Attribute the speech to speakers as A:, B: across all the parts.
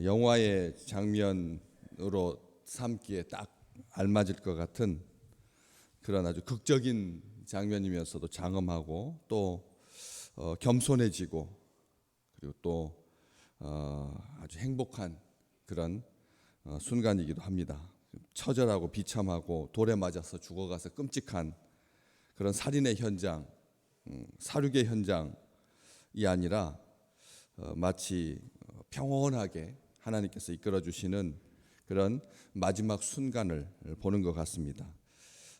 A: 영화의 장면으로 삼기에 딱 알맞을 것 같은 그런 아주 극적인 장면이면서도 장엄하고 또 겸손해지고 그리고 또 아주 행복한 그런 순간이기도 합니다. 처절하고 비참하고 돌에 맞아서 죽어가서 끔찍한 그런 살인의 현장, 살육의 현장이 아니라 마치 평온하게 하나님께서 이끌어 주시는 그런 마지막 순간을 보는 것 같습니다.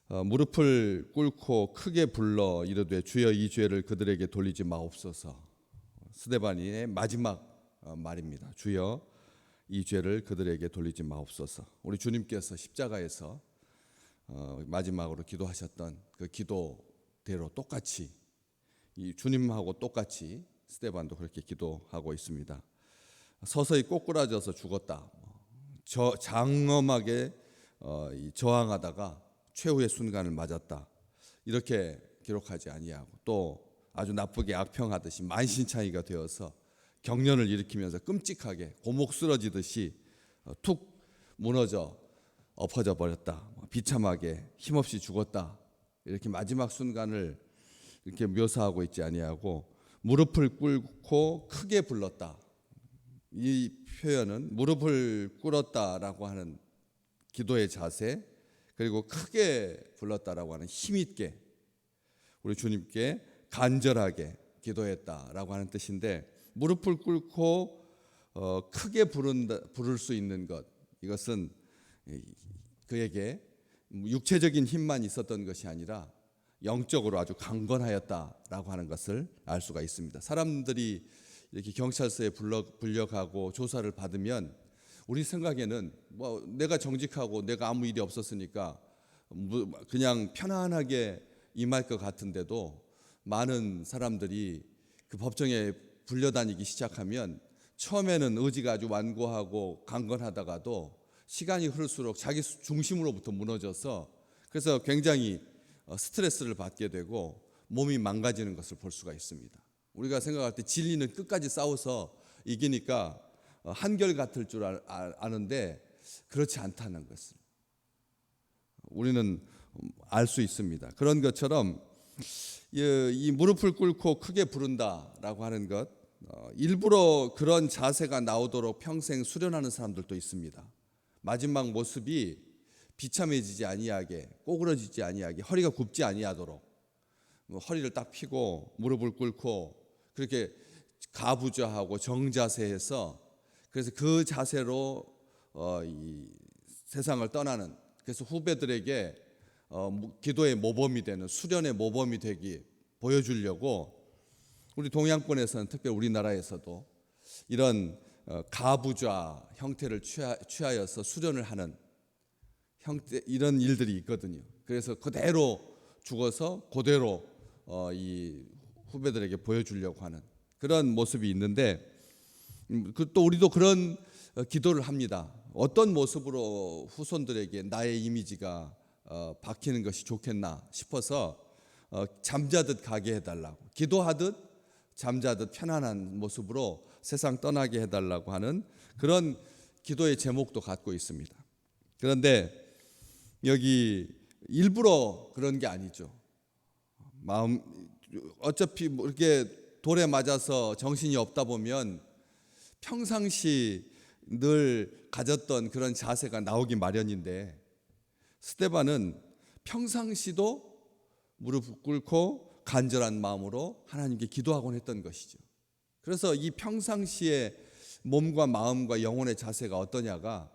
A: 무릎을 꿇고 크게 불러 이르되 주여 이 죄를 그들에게 돌리지 마옵소서. 스데반의 마지막 말입니다. 주여 이 죄를 그들에게 돌리지 마옵소서. 우리 주님께서 십자가에서 마지막으로 기도하셨던 그 기도대로 똑같이 이 주님하고 똑같이 스데반도 그렇게 기도하고 있습니다. 서서히 꼬꾸라져서 죽었다. 장엄하게 저항하다가 최후의 순간을 맞았다. 이렇게 기록하지 아니하고 또 아주 나쁘게 악평하듯이 만신창이가 되어서 경련을 일으키면서 끔찍하게 고목 쓰러지듯이 툭 무너져 엎어져 버렸다. 비참하게 힘없이 죽었다. 이렇게 마지막 순간을 이렇게 묘사하고 있지 아니하고 무릎을 꿇고 크게 불렀다. 이 표현은 무릎을 꿇었다라고 하는 기도의 자세 그리고 크게 불렀다라고 하는 힘있게 우리 주님께 간절하게 기도했다라고 하는 뜻인데 무릎을 꿇고 크게 부를 수 있는 것 이것은 그에게 육체적인 힘만 있었던 것이 아니라 영적으로 아주 강건하였다라고 하는 것을 알 수가 있습니다. 사람들이 이렇게 경찰서에 불려가고 조사를 받으면 우리 생각에는 뭐 내가 정직하고 내가 아무 일이 없었으니까 그냥 편안하게 임할 것 같은데도 많은 사람들이 그 법정에 불려다니기 시작하면 처음에는 의지가 아주 완고하고 강건하다가도 시간이 흐를수록 자기 중심으로부터 무너져서 그래서 굉장히 스트레스를 받게 되고 몸이 망가지는 것을 볼 수가 있습니다. 우리가 생각할 때 진리는 끝까지 싸워서 이기니까 한결같을 줄 아는데 그렇지 않다는 것을 우리는 알 수 있습니다. 그런 것처럼 이 무릎을 꿇고 크게 부른다라고 하는 것 일부러 그런 자세가 나오도록 평생 수련하는 사람들도 있습니다. 마지막 모습이 비참해지지 아니하게 꼬그러지지 아니하게 허리가 굽지 아니하도록 허리를 딱 펴고 무릎을 꿇고 그렇게 가부좌하고 정자세해서 그래서 그 자세로 이 세상을 떠나는 그래서 후배들에게 기도의 모범이 되는 수련의 모범이 되기 보여주려고 우리 동양권에서는 특별히 우리나라에서도 이런 가부좌 형태를 취하여서 수련을 하는 형태 이런 일들이 있거든요. 그래서 그대로 죽어서 그대로 이 후배들에게 보여주려고 하는 그런 모습이 있는데 또 우리도 그런 기도를 합니다. 어떤 모습으로 후손들에게 나의 이미지가 박히는 것이 좋겠나 싶어서 잠자듯 가게 해달라고 기도하듯 잠자듯 편안한 모습으로 세상 떠나게 해달라고 하는 그런 기도의 제목도 갖고 있습니다. 그런데 여기 일부러 그런 게 아니죠. 어차피 뭐 이렇게 돌에 맞아서 정신이 없다 보면 평상시 늘 가졌던 그런 자세가 나오기 마련인데 스데반은 평상시도 무릎 꿇고 간절한 마음으로 하나님께 기도하곤 했던 것이죠. 그래서 이 평상시의 몸과 마음과 영혼의 자세가 어떠냐가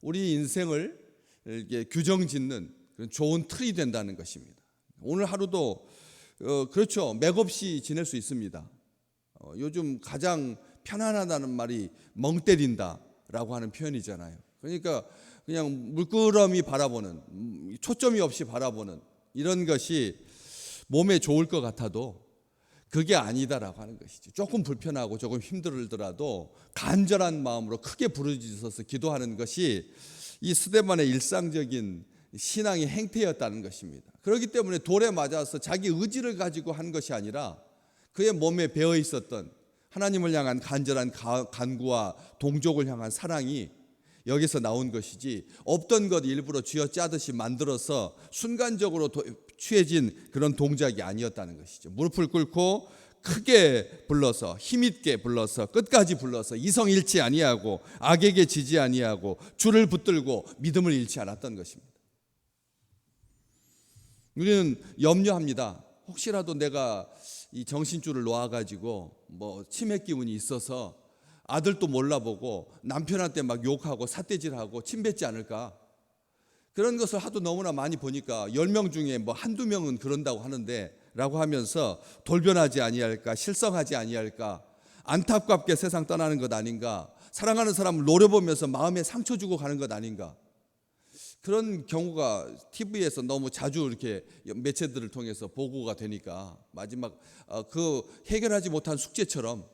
A: 우리 인생을 이렇게 규정짓는 그런 좋은 틀이 된다는 것입니다. 오늘 하루도 그렇죠. 맥없이 지낼 수 있습니다. 요즘 가장 편안하다는 말이 멍 때린다라고 하는 표현이잖아요. 그러니까 그냥 물끄러미 바라보는 초점이 없이 바라보는 이런 것이 몸에 좋을 것 같아도 그게 아니다라고 하는 것이죠. 조금 불편하고 조금 힘들더라도 간절한 마음으로 크게 부르짖어서 기도하는 것이 이 스데반의 일상적인 신앙의 행태였다는 것입니다. 그렇기 때문에 돌에 맞아서 자기 의지를 가지고 한 것이 아니라 그의 몸에 배어 있었던 하나님을 향한 간절한 간구와 동족을 향한 사랑이 여기서 나온 것이지, 없던 것 일부러 쥐어짜듯이 만들어서 순간적으로 취해진 그런 동작이 아니었다는 것이죠. 무릎을 꿇고 크게 불러서, 힘있게 불러서, 끝까지 불러서 이성 잃지 아니하고 악에게 지지 아니하고 주를 붙들고 믿음을 잃지 않았던 것입니다. 우리는 염려합니다. 혹시라도 내가 이 정신줄을 놓아가지고 뭐 치매 기운이 있어서 아들도 몰라보고 남편한테 막 욕하고 삿대질하고 침뱉지 않을까? 그런 것을 하도 너무나 많이 보니까 10명 중에 뭐 한두 명은 그런다고 하는데, 라고 하면서 돌변하지 아니할까, 실성하지 아니할까, 안타깝게 세상 떠나는 것 아닌가, 사랑하는 사람을 노려보면서 마음에 상처 주고 가는 것 아닌가, 그런 경우가 TV에서 너무 자주 이렇게 매체들을 통해서 보고가 되니까 마지막 그 해결하지 못한 숙제처럼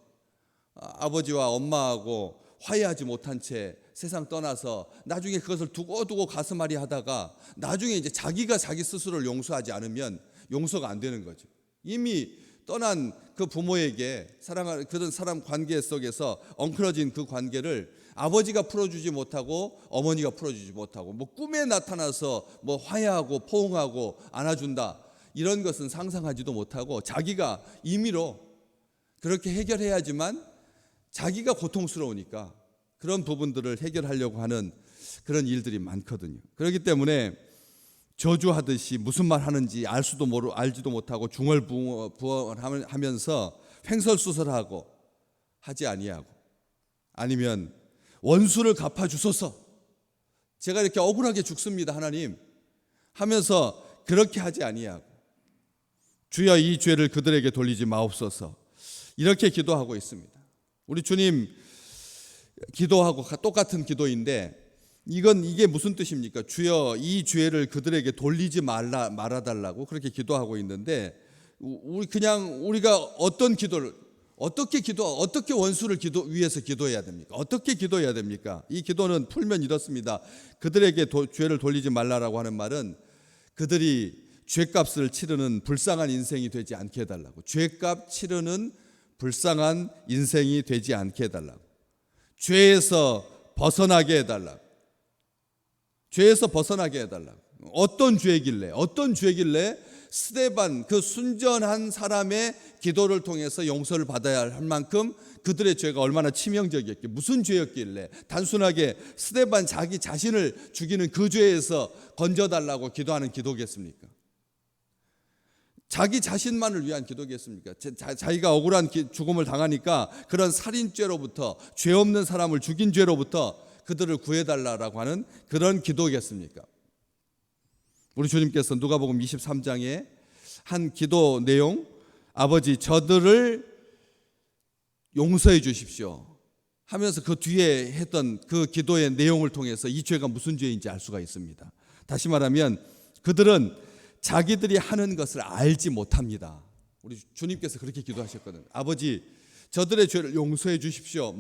A: 아버지와 엄마하고 화해하지 못한 채 세상 떠나서 나중에 그것을 두고 가슴앓이 하다가 나중에 이제 자기가 자기 스스로를 용서하지 않으면 용서가 안 되는 거죠. 이미 떠난 그 부모에게 사랑하는 그런 사람 관계 속에서 엉클어진 그 관계를 아버지가 풀어주지 못하고 어머니가 풀어주지 못하고 뭐 꿈에 나타나서 뭐 화해하고 포옹하고 안아준다, 이런 것은 상상하지도 못하고 자기가 임의로 그렇게 해결해야지만 자기가 고통스러우니까 그런 부분들을 해결하려고 하는 그런 일들이 많거든요. 그렇기 때문에 저주하듯이 무슨 말 하는지 알지도 못하고 중얼부언하면서 횡설수설하고 하지 아니하고, 아니면 원수를 갚아주소서, 제가 이렇게 억울하게 죽습니다 하나님 하면서 그렇게 하지 아니하고, 주여 이 죄를 그들에게 돌리지 마옵소서, 이렇게 기도하고 있습니다. 우리 주님 기도하고 똑같은 기도인데, 이게 무슨 뜻입니까? 주여 이 죄를 그들에게 돌리지 말아달라고 그렇게 기도하고 있는데, 우리가 어떻게 원수를 위해서 기도해야 됩니까? 어떻게 기도해야 됩니까? 이 기도는 풀면 이렇습니다. 그들에게 죄를 돌리지 말라라고 하는 말은 그들이 죄값을 치르는 불쌍한 인생이 되지 않게 해달라고, 죄값 치르는 불쌍한 인생이 되지 않게 해달라고, 죄에서 벗어나게 해달라고, 죄에서 벗어나게 해달라고. 어떤 죄길래 스데반, 그 순전한 사람의 기도를 통해서 용서를 받아야 할 만큼 그들의 죄가 얼마나 치명적이었기에, 무슨 죄였길래 단순하게 스데반 자기 자신을 죽이는 그 죄에서 건져달라고 기도하는 기도겠습니까? 자기 자신만을 위한 기도겠습니까? 자기가 억울한 죽음을 당하니까 그런 살인죄로부터, 죄 없는 사람을 죽인 죄로부터 그들을 구해달라고 하는 그런 기도겠습니까? 우리 주님께서 누가복음 23장에 한 기도 내용, 아버지 저들을 용서해 주십시오 하면서 그 뒤에 했던 그 기도의 내용을 통해서 이 죄가 무슨 죄인지 알 수가 있습니다. 다시 말하면 그들은 자기들이 하는 것을 알지 못합니다. 우리 주님께서 그렇게 기도하셨거든요. 아버지 저들의 죄를 용서해 주십시오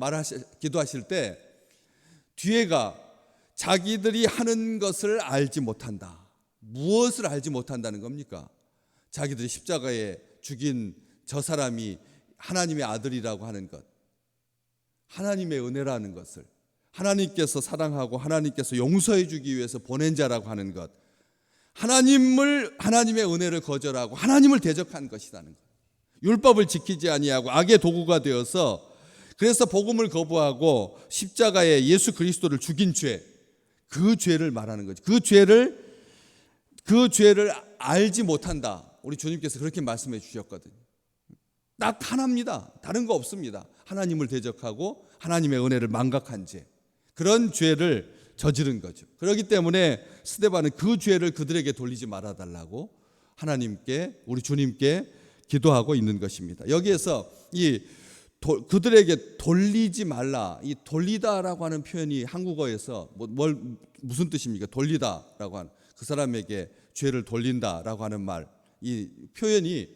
A: 기도하실 때 뒤에가 자기들이 하는 것을 알지 못한다. 무엇을 알지 못한다는 겁니까? 자기들이 십자가에 죽인 저 사람이 하나님의 아들이라고 하는 것, 하나님의 은혜라는 것을, 하나님께서 사랑하고 하나님께서 용서해 주기 위해서 보낸 자라고 하는 것, 하나님의 은혜를 거절하고 하나님을 대적한 것이라는 것, 율법을 지키지 아니하고 악의 도구가 되어서 그래서 복음을 거부하고 십자가에 예수 그리스도를 죽인 죄, 그 죄를 말하는 거죠. 그 죄를 알지 못한다. 우리 주님께서 그렇게 말씀해 주셨거든요. 딱 하나입니다. 다른 거 없습니다. 하나님을 대적하고 하나님의 은혜를 망각한 죄, 그런 죄를 저지른 거죠. 그렇기 때문에 스데반은 그 죄를 그들에게 돌리지 말아달라고 하나님께, 우리 주님께 기도하고 있는 것입니다. 여기에서 그들에게 돌리지 말라, 이 돌리다라고 하는 표현이 한국어에서 무슨 뜻입니까? 돌리다라고 하는, 그 사람에게 죄를 돌린다라고 하는 말, 이 표현이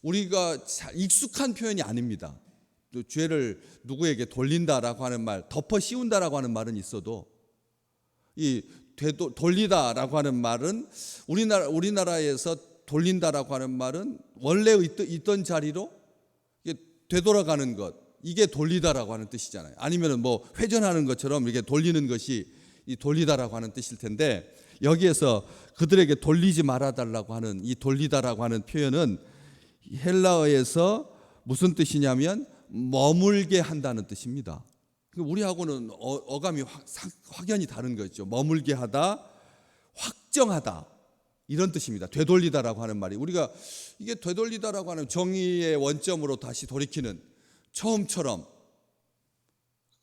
A: 우리가 익숙한 표현이 아닙니다. 또 죄를 누구에게 돌린다라고 하는 말, 덮어 씌운다라고 하는 말은 있어도 이 돌리다라고 하는 말은 우리나라에서 돌린다라고 하는 말은 원래 있던 자리로 되돌아가는 것, 이게 돌리다라고 하는 뜻이잖아요. 아니면은 뭐 회전하는 것처럼 이렇게 돌리는 것이 이 돌리다라고 하는 뜻일 텐데, 여기에서 그들에게 돌리지 말아달라고 하는 이 돌리다라고 하는 표현은 헬라어에서 무슨 뜻이냐면 머물게 한다는 뜻입니다. 우리하고는 어감이 확연히 다른 거죠. 머물게 하다, 확정하다, 이런 뜻입니다. 되돌리다라고 하는 말이, 우리가 이게 되돌리다라고 하는 정의의 원점으로 다시 돌이키는, 처음처럼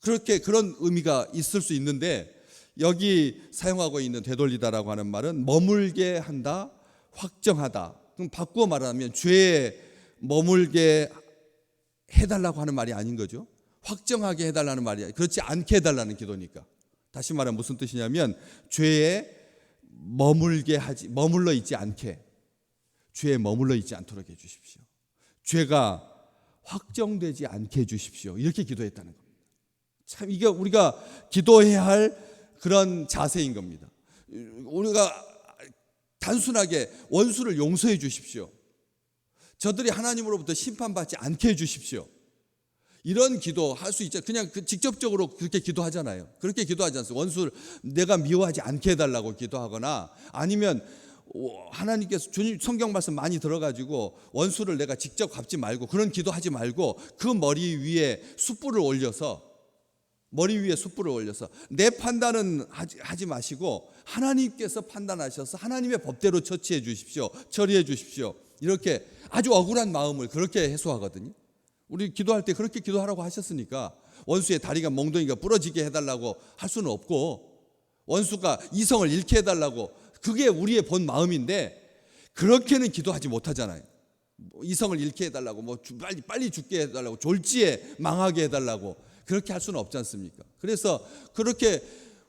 A: 그렇게 그런 의미가 있을 수 있는데, 여기 사용하고 있는 되돌리다라고 하는 말은 머물게 한다, 확정하다. 그럼 바꾸어 말하면 죄에 머물게 해달라고 하는 말이 아닌 거죠. 확정하게 해달라는 말이 아니라, 그렇지 않게 해달라는 기도니까. 다시 말하면 무슨 뜻이냐면 죄에 머물러 있지 않게, 죄에 머물러 있지 않도록 해주십시오. 죄가 확정되지 않게 해주십시오. 이렇게 기도했다는 겁니다. 참 이게 우리가 기도해야 할 그런 자세인 겁니다. 우리가 단순하게 원수를 용서해 주십시오. 저들이 하나님으로부터 심판받지 않게 해주십시오. 이런 기도 할 수 있죠. 그냥 직접적으로 그렇게 기도하잖아요. 그렇게 기도하지 않습니까? 원수를 내가 미워하지 않게 해달라고 기도하거나, 아니면 하나님께서 주님 성경 말씀 많이 들어가지고 원수를 내가 직접 갚지 말고, 그런 기도하지 말고 그 머리 위에 숯불을 올려서 내 판단은 하지 마시고 하나님께서 판단하셔서 하나님의 법대로 처치해 주십시오. 처리해 주십시오. 이렇게 아주 억울한 마음을 그렇게 해소하거든요. 우리 기도할 때 그렇게 기도하라고 하셨으니까, 원수의 다리가 몽둥이가 부러지게 해달라고 할 수는 없고, 원수가 이성을 잃게 해달라고, 그게 우리의 본 마음인데 그렇게는 기도하지 못하잖아요. 이성을 잃게 해달라고, 뭐 빨리 죽게 해달라고, 졸지에 망하게 해달라고, 그렇게 할 수는 없지 않습니까? 그래서 그렇게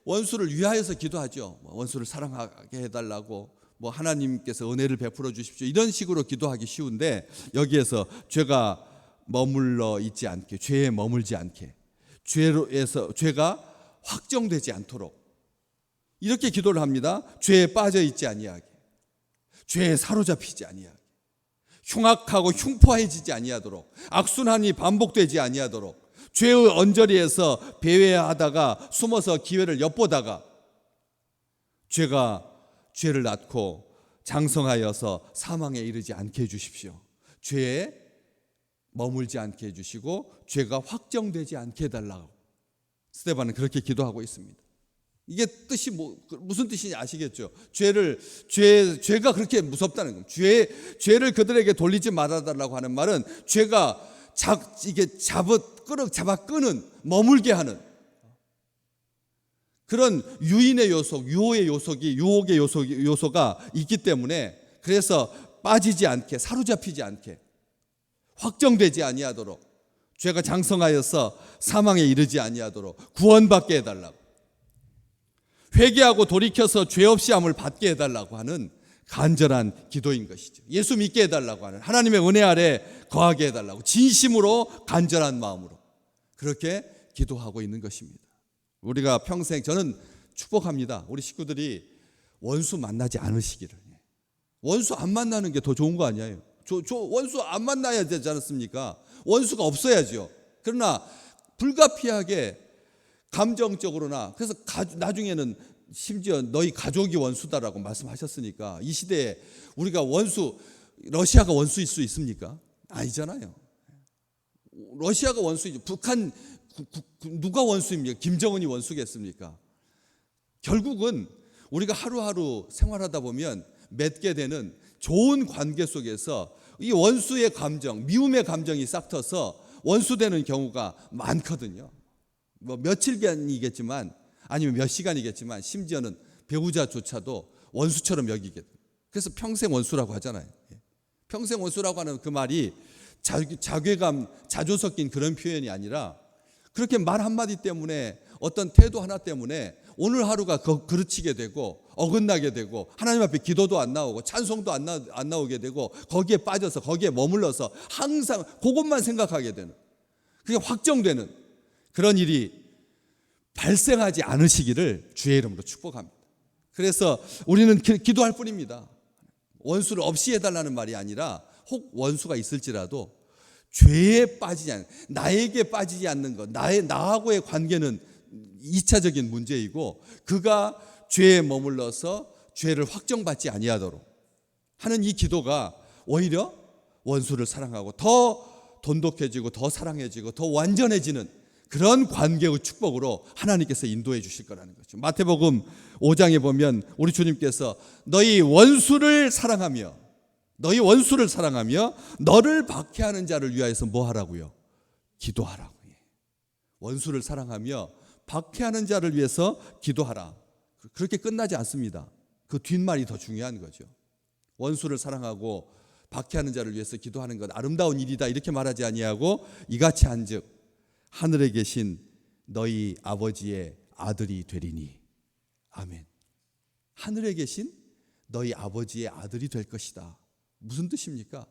A: 원수를 위하여서 기도하죠. 원수를 사랑하게 해달라고, 뭐 하나님께서 은혜를 베풀어 주십시오, 이런 식으로 기도하기 쉬운데, 여기에서 죄가 머물러 있지 않게, 죄에 머물지 않게, 죄가 확정되지 않도록 이렇게 기도를 합니다. 죄에 빠져 있지 아니하게, 죄에 사로잡히지 아니하게, 흉악하고 흉포해지지 아니하도록, 악순환이 반복되지 아니하도록, 죄의 언저리에서 배회하다가 숨어서 기회를 엿보다가 죄가 죄를 낳고 장성하여서 사망에 이르지 않게 해주십시오. 죄에 머물지 않게 해주시고 죄가 확정되지 않게 해달라고 스데반은 그렇게 기도하고 있습니다. 이게 뜻이 무슨 뜻인지 아시겠죠? 죄가 그렇게 무섭다는 겁니다. 죄를 그들에게 돌리지 말아달라고 하는 말은, 죄가 잡아 끄는, 머물게 하는 그런 유혹의 요소가 있기 때문에, 그래서 빠지지 않게, 사로잡히지 않게, 확정되지 아니하도록, 죄가 장성하여서 사망에 이르지 아니하도록 구원받게 해달라고, 회개하고 돌이켜서 죄 없이 함을 받게 해달라고 하는 간절한 기도인 것이죠. 예수 믿게 해달라고 하는, 하나님의 은혜 아래 거하게 해달라고 진심으로 간절한 마음으로 그렇게 기도하고 있는 것입니다. 우리가 평생, 저는 축복합니다. 우리 식구들이 원수 만나지 않으시기를. 원수 안 만나는 게 더 좋은 거 아니에요? 원수 안 만나야 되지 않습니까? 원수가 없어야죠. 그러나 불가피하게 감정적으로나, 그래서 나중에는 심지어 너희 가족이 원수다라고 말씀하셨으니까, 이 시대에 우리가 러시아가 원수일 수 있습니까? 아니잖아요. 러시아가 원수이죠. 북한 누가 원수입니까? 김정은이 원수겠습니까? 결국은 우리가 하루하루 생활하다 보면 맺게 되는 좋은 관계 속에서 이 원수의 감정, 미움의 감정이 싹터서 원수되는 경우가 많거든요. 뭐 며칠간이겠지만, 아니면 몇 시간이겠지만, 심지어는 배우자조차도 원수처럼 여기게 돼요. 그래서 평생 원수라고 하잖아요. 평생 원수라고 하는 그 말이 자괴감, 자조 섞인 그런 표현이 아니라, 그렇게 말 한마디 때문에, 어떤 태도 하나 때문에 오늘 하루가 그르치게 되고 어긋나게 되고, 하나님 앞에 기도도 안 나오고 찬송도 안 나오게 되고, 거기에 빠져서 거기에 머물러서 항상 그것만 생각하게 되는, 그게 확정되는 그런 일이 발생하지 않으시기를 주의 이름으로 축복합니다. 그래서 우리는 기도할 뿐입니다. 원수를 없이 해달라는 말이 아니라, 혹 원수가 있을지라도 죄에 빠지지 않는, 나에게 빠지지 않는 것, 나하고의 관계는 2차적인 문제이고, 그가 죄에 머물러서 죄를 확정받지 아니하도록 하는 이 기도가 오히려 원수를 사랑하고 더 돈독해지고 더 사랑해지고 더 완전해지는 그런 관계의 축복으로 하나님께서 인도해 주실 거라는 거죠. 마태복음 5장에 보면 우리 주님께서 너희 원수를 사랑하며 너를 박해하는 자를 위하여서 뭐 하라고요? 기도하라고. 원수를 사랑하며 박해하는 자를 위해서 기도하라. 그렇게 끝나지 않습니다. 그 뒷말이 더 중요한 거죠. 원수를 사랑하고 박해하는 자를 위해서 기도하는 것 아름다운 일이다 이렇게 말하지 아니하고 이같이 한즉 하늘에 계신 너희 아버지의 아들이 되리니. 아멘. 하늘에 계신 너희 아버지의 아들이 될 것이다. 무슨 뜻입니까?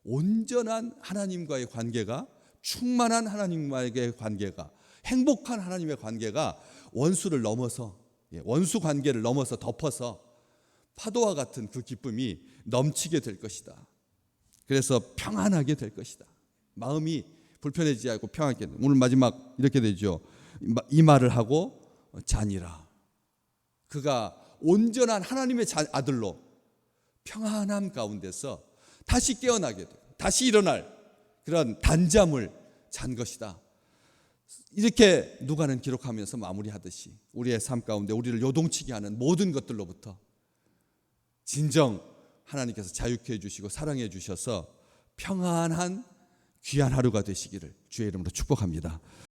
A: 온전한 하나님과의 관계가, 충만한 하나님과의 관계가, 행복한 하나님의 관계가 원수를 넘어서, 원수 관계를 넘어서 덮어서 파도와 같은 그 기쁨이 넘치게 될 것이다. 그래서 평안하게 될 것이다. 마음이 불편해지지 않고 평안하게. 오늘 마지막 이렇게 되죠. 이 말을 하고 자니라. 그가 온전한 하나님의 아들로 평안함 가운데서 다시 깨어나게 돼, 다시 일어날 그런 단잠을 잔 것이다. 이렇게 누가는 기록하면서 마무리하듯이 우리의 삶 가운데 우리를 요동치게 하는 모든 것들로부터 진정 하나님께서 자유케 해주시고 사랑해 주셔서 평안한 귀한 하루가 되시기를 주의 이름으로 축복합니다.